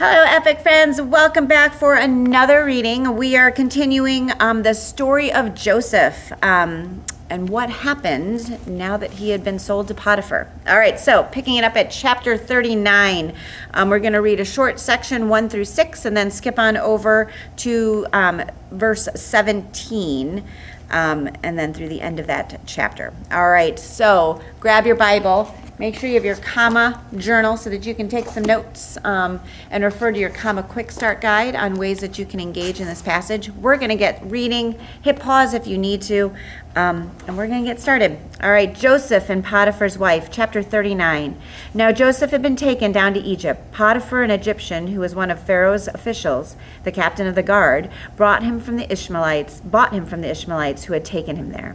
Hello, Epic friends. Welcome back for another reading. We are continuing the story of Joseph and what happened now that he had been sold to Potiphar. All right, so picking it up at chapter 39, we're going to read a short section 1 through 6 and then skip on over to verse 17 and then through the end of that chapter. All right, so grab your Bible. Make sure you have your comma journal so that you can take some notes and refer to your comma quick start guide on ways that you can engage in this passage. We're going to get reading. Hit pause if you need to, and we're going to get started. All right, Joseph and Potiphar's wife, chapter 39. Now Joseph had been taken down to Egypt. Potiphar, an Egyptian who was one of Pharaoh's officials, the captain of the guard, bought him from the Ishmaelites who had taken him there.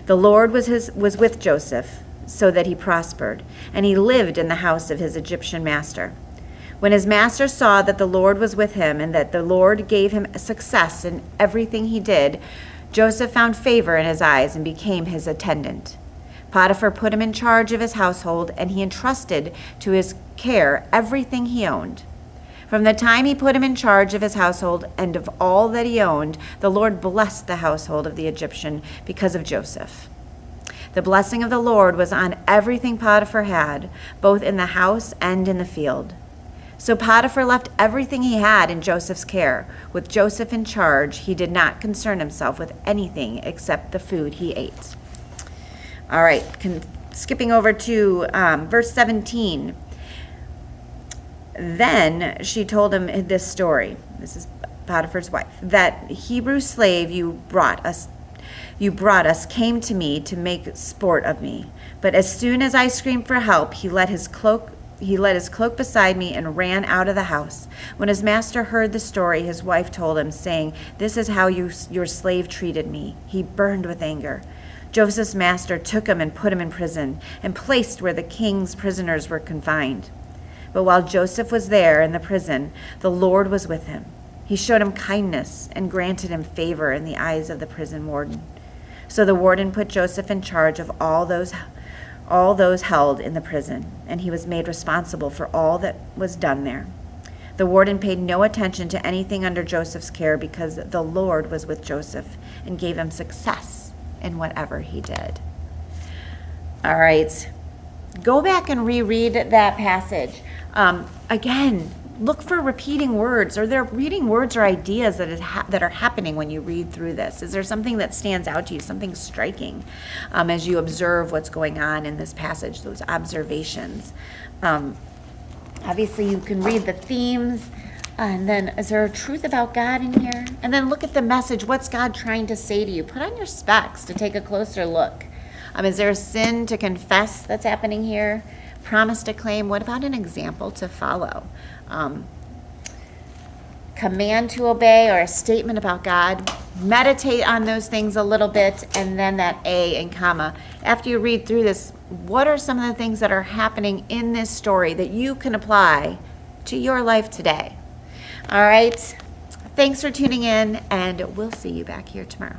The Lord was with Joseph, so that he prospered, and he lived in the house of his Egyptian master. When his master saw that the Lord was with him and that the Lord gave him success in everything he did, Joseph found favor in his eyes and became his attendant. Potiphar put him in charge of his household, and he entrusted to his care everything he owned. From the time he put him in charge of his household and of all that he owned, the Lord blessed the household of the Egyptian because of Joseph. The blessing of the Lord was on everything Potiphar had, both in the house and in the field. So Potiphar left everything he had in Joseph's care. With Joseph in charge, he did not concern himself with anything except the food he ate. All right, skipping over to verse 17. Then she told him this story. This is Potiphar's wife. That Hebrew slave you brought us came to me to make sport of me. But as soon as I screamed for help, he let his cloak beside me and ran out of the house. When his master heard the story, his wife told him, saying, "This is how your slave treated me." He burned with anger. Joseph's master took him and put him in prison and placed where the king's prisoners were confined. But while Joseph was there in the prison, the Lord was with him. He showed him kindness and granted him favor in the eyes of the prison warden. So the warden put Joseph in charge of all those held in the prison, and he was made responsible for all that was done there. The warden paid no attention to anything under Joseph's care because the Lord was with Joseph and gave him success in whatever he did. All right, go back and reread that passage. Again, look for repeating words. Are there reading words or ideas that are happening when you read through this? Is there something that stands out to you, something striking as you observe what's going on in this passage, those observations? Obviously, you can read the themes. And then, is there a truth about God in here? And then look at the message. What's God trying to say to you? Put on your specs to take a closer look. Is there a sin to confess that's happening here? Promise to claim? What about an example to follow? Command to obey, or a statement about God. Meditate on those things a little bit, and then that A and comma. After you read through this, what are some of the things that are happening in this story that you can apply to your life today? All right. Thanks for tuning in, and we'll see you back here tomorrow.